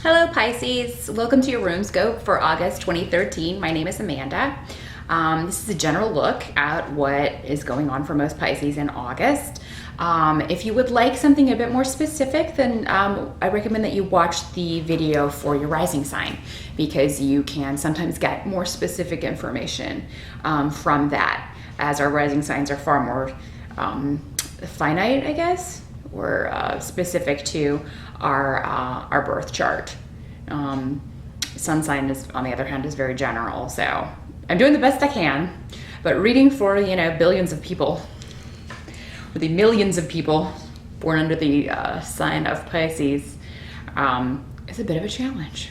Hello Pisces, welcome to your RUNESCOPE for August 2013. My name is Amanda. This is a general look at what is going on for most Pisces in August. If you would like something a bit more specific, then I recommend that you watch the video for your rising sign, because you can sometimes get more specific information from that, as our rising signs are far more finite, I guess, or specific to our birth chart. Sun sign is, on the other hand, is very general. So I'm doing the best I can, but reading for, billions of people, or the millions of people born under the sign of Pisces, is a bit of a challenge.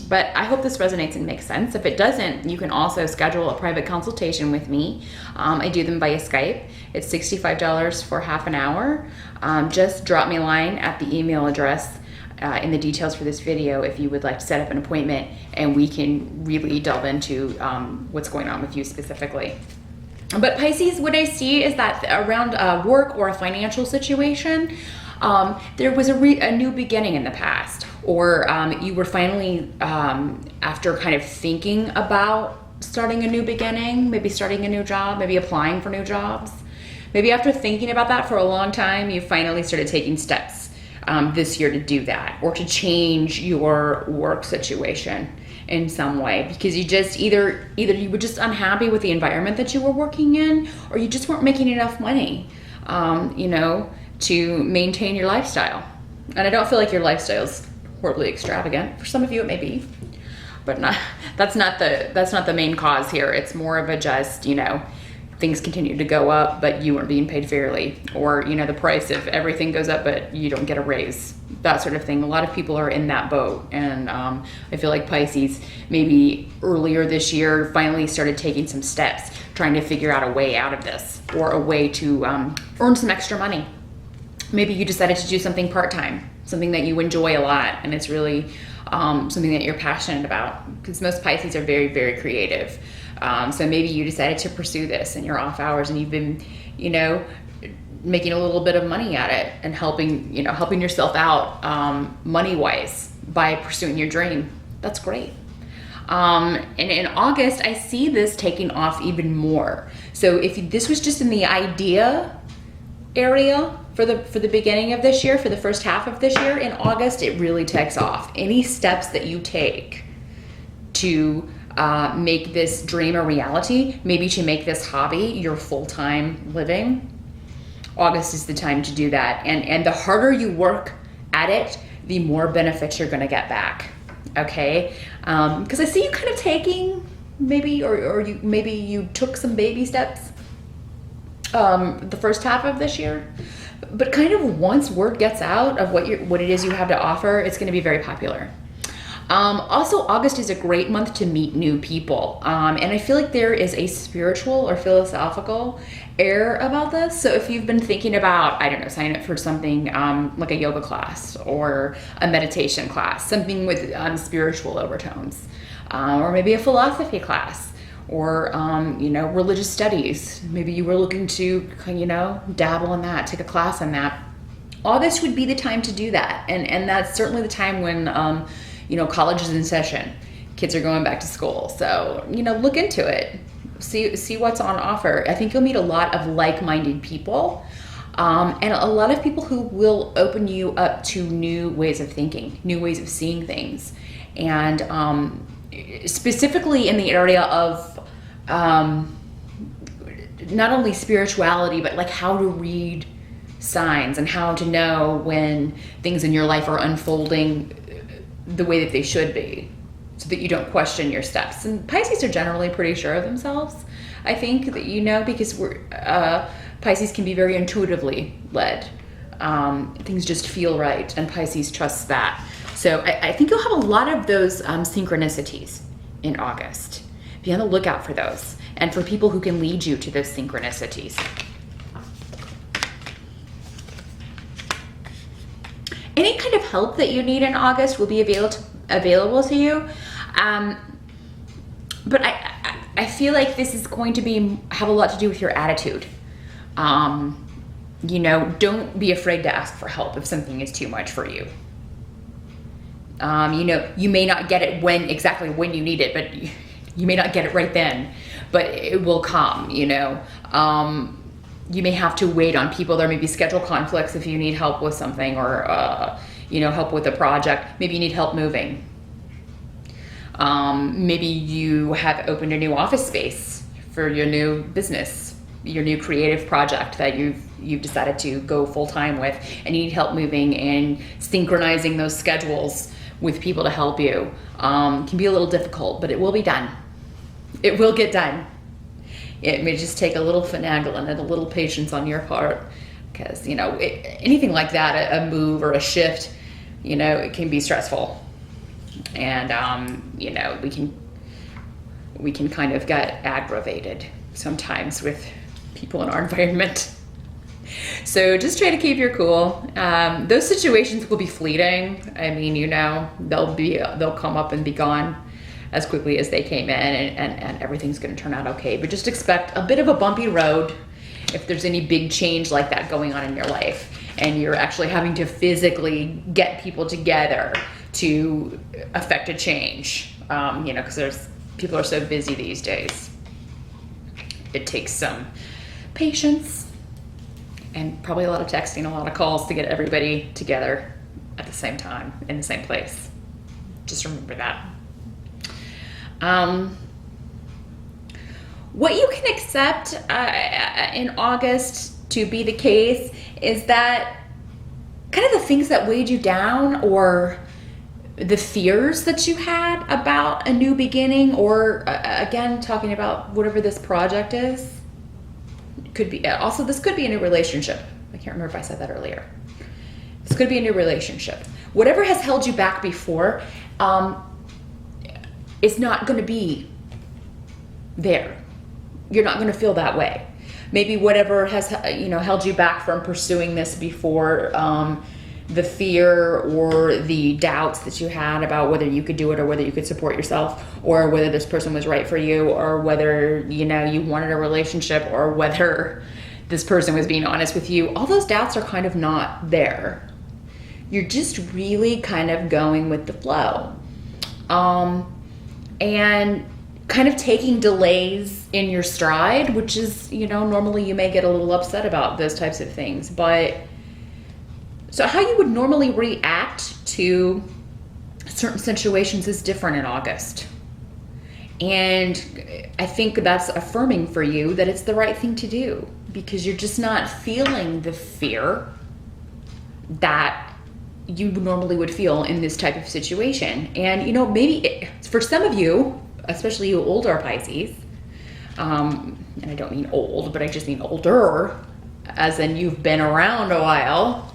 But I hope this resonates and makes sense. If it doesn't, you can also schedule a private consultation with me. I do them via Skype. It's $65 for half an hour. Just drop me a line at the email address in the details for this video if you would like to set up an appointment, and we can really delve into what's going on with you specifically. But Pisces, what I see is that around work or a financial situation, there was a new beginning in the past, or you were finally, after kind of thinking about starting a new beginning, maybe starting a new job, maybe applying for new jobs. Maybe after thinking about that for a long time, you finally started taking steps this year to do that, or to change your work situation in some way, because you just either you were just unhappy with the environment that you were working in, or you just weren't making enough money, to maintain your lifestyle. And I don't feel like your lifestyle's horribly extravagant. For some of you it may be, but that's not the main cause here. It's more of a just, things continue to go up, but you weren't being paid fairly, or the price of everything goes up, but you don't get a raise, that sort of thing. A lot of people are in that boat, and I feel like Pisces maybe earlier this year finally started taking some steps, trying to figure out a way out of this, or a way to earn some extra money. Maybe you decided to do something part-time, something that you enjoy a lot, and it's really something that you're passionate about, because most Pisces are very, very creative. So maybe you decided to pursue this in your off hours, and you've been, making a little bit of money at it, and helping yourself out money-wise by pursuing your dream. That's great. And in August, I see this taking off even more. So if this was just in the idea area for the beginning of this year, for the first half of this year, in August, it really takes off. Any steps that you take to make this dream a reality, maybe to make this hobby your full-time living, August is the time to do that. And the harder you work at it, the more benefits you're going to get back. Okay? Because I see you kind of taking maybe you took some baby steps the first half of this year, but kind of once word gets out of what it is you have to offer, it's going to be very popular. Also, August is a great month to meet new people. And I feel like there is a spiritual or philosophical air about this. So if you've been thinking about, signing up for something like a yoga class or a meditation class, something with spiritual overtones, or maybe a philosophy class, or, religious studies. Maybe you were looking to, dabble in that, take a class on that. August would be the time to do that. And that's certainly the time when, college is in session. Kids are going back to school. So, look into it. See what's on offer. I think you'll meet a lot of like-minded people, and a lot of people who will open you up to new ways of thinking, new ways of seeing things. And specifically in the area of not only spirituality, but like how to read signs and how to know when things in your life are unfolding the way that they should be, so that you don't question your steps. And Pisces are generally pretty sure of themselves. I think that because Pisces can be very intuitively led. Things just feel right, and Pisces trusts that. So I think you'll have a lot of those synchronicities in August. Be on the lookout for those, and for people who can lead you to those synchronicities. Any kind of help that you need in August will be available to you. But I feel like this is going to have a lot to do with your attitude. Don't be afraid to ask for help if something is too much for you. You may not get it exactly when you need it, but you may not get it right then, but it will come, you may have to wait on people. There may be schedule conflicts if you need help with something, or, help with a project. Maybe you need help moving. Maybe you have opened a new office space for your new business, your new creative project that you've decided to go full time with, and you need help moving and synchronizing those schedules with people to help you. Can be a little difficult, but it will be done. It will get done. It may just take a little finagling and a little patience on your part, because anything like that, a move or a shift, it can be stressful, and we can kind of get aggravated sometimes with people in our environment. So just try to keep your cool. Those situations will be fleeting. I mean, they'll come up and be gone as quickly as they came in, and everything's going to turn out okay. But just expect a bit of a bumpy road if there's any big change like that going on in your life, and you're actually having to physically get people together to affect a change. Because people are so busy these days. It takes some patience and probably a lot of texting, a lot of calls to get everybody together at the same time in the same place. Just remember that. What you can accept in August to be the case is that kind of the things that weighed you down, or the fears that you had about a new beginning, or again, talking about whatever this project is, could be also, this could be a new relationship. I can't remember if I said that earlier. This could be a new relationship. Whatever has held you back before, it's not going to be there. You're not going to feel that way. Maybe whatever has held you back from pursuing this before, the fear or the doubts that you had about whether you could do it, or whether you could support yourself, or whether this person was right for you, or whether you wanted a relationship, or whether this person was being honest with you, all those doubts are kind of not there. You're just really kind of going with the flow, and kind of taking delays in your stride, which is, normally you may get a little upset about those types of things, but so how you would normally react to certain situations is different in August. And I think that's affirming for you that it's the right thing to do, because you're just not feeling the fear that you normally would feel in this type of situation. And, maybe for some of you, especially you older Pisces, and I don't mean old, but I just mean older, as in you've been around a while.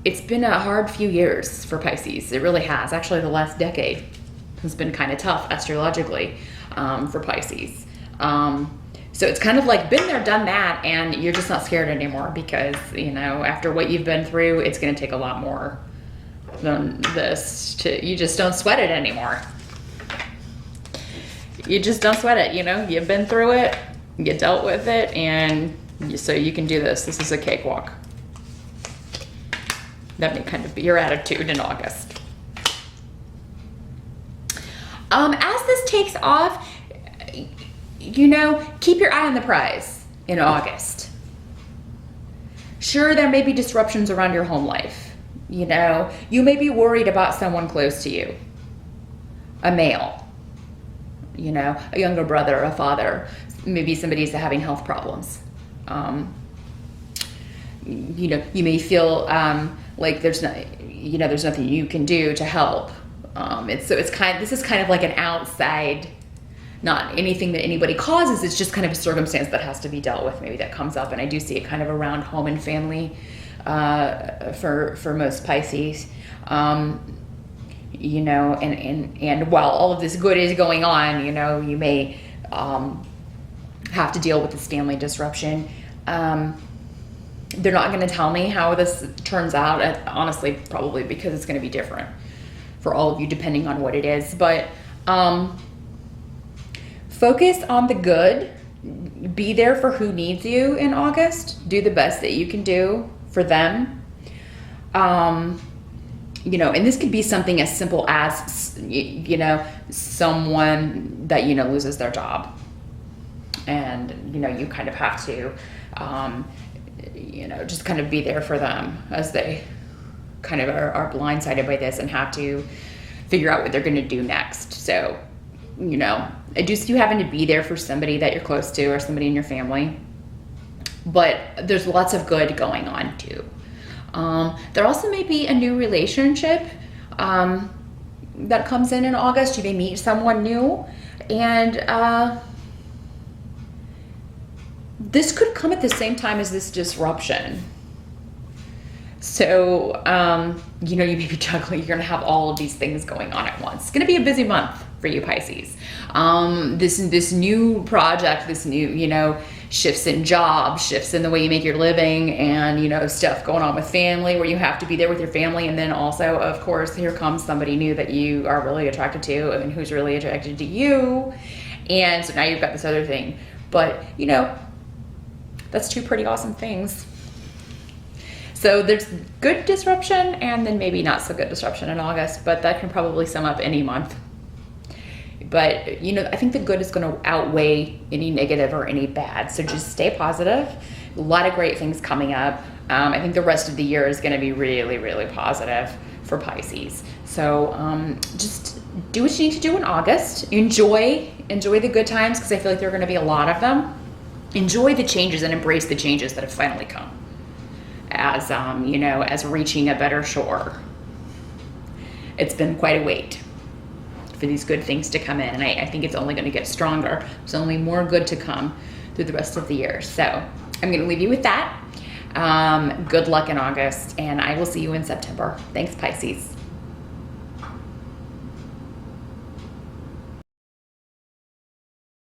It's been a hard few years for Pisces. It really has. Actually, the last decade has been kind of tough astrologically for Pisces. So it's kind of like been there, done that, and you're just not scared anymore, because, after what you've been through, it's going to take a lot more than this you just don't sweat it anymore. You just don't sweat it, you've been through it, you dealt with it, and so you can do this. This is a cakewalk. That may kind of be your attitude in August. As this takes off, keep your eye on the prize in August. Sure, there may be disruptions around your home life. You may be worried about someone close to you, a male, a younger brother, a father, maybe somebody's having health problems. You may feel like there's nothing you can do to help. This is kind of like an outside, not anything that anybody causes. It's just kind of a circumstance that has to be dealt with, maybe that comes up. And I do see it kind of around home and family for most Pisces. And while all of this good is going on, you may have to deal with this family disruption. They're not going to tell me how this turns out, honestly, probably because it's going to be different for all of you depending on what it is. But focus on the good. Be there for who needs you in August. Do the best that you can do for them. you know, and this could be something as simple as, you know, someone that, you know, loses their job. And, you know, you kind of have to, you know, just kind of be there for them as they kind of are blindsided by this and have to figure out what they're going to do next. So, you know, I do see you having to be there for somebody that you're close to or somebody in your family. But there's lots of good going on too. There also may be a new relationship that comes in August. You may meet someone new, and this could come at the same time as this disruption. So, you know, you may be juggling, you're gonna have all of these things going on at once. It's gonna be a busy month for you, Pisces. This new project, this new, you know, shifts in jobs, shifts in the way you make your living, and, you know, stuff going on with family where you have to be there with your family. And then also, of course, here comes somebody new that you are really attracted to and who's really attracted to you. And so now you've got this other thing. But, you know, that's two pretty awesome things. So there's good disruption and then maybe not so good disruption in August, but that can probably sum up any month. But, you know, I think the good is going to outweigh any negative or any bad. So just stay positive. A lot of great things coming up. I think the rest of the year is going to be really, really positive for Pisces. So just do what you need to do in August. Enjoy the good times, because I feel like there are going to be a lot of them. Enjoy the changes and embrace the changes that have finally come as, you know, as reaching a better shore. It's been quite a wait for these good things to come in, and I think it's only going to get stronger. There's only more good to come through the rest of the year. So I'm going to leave you with that. Good luck in August, and I will see you in September. Thanks, Pisces.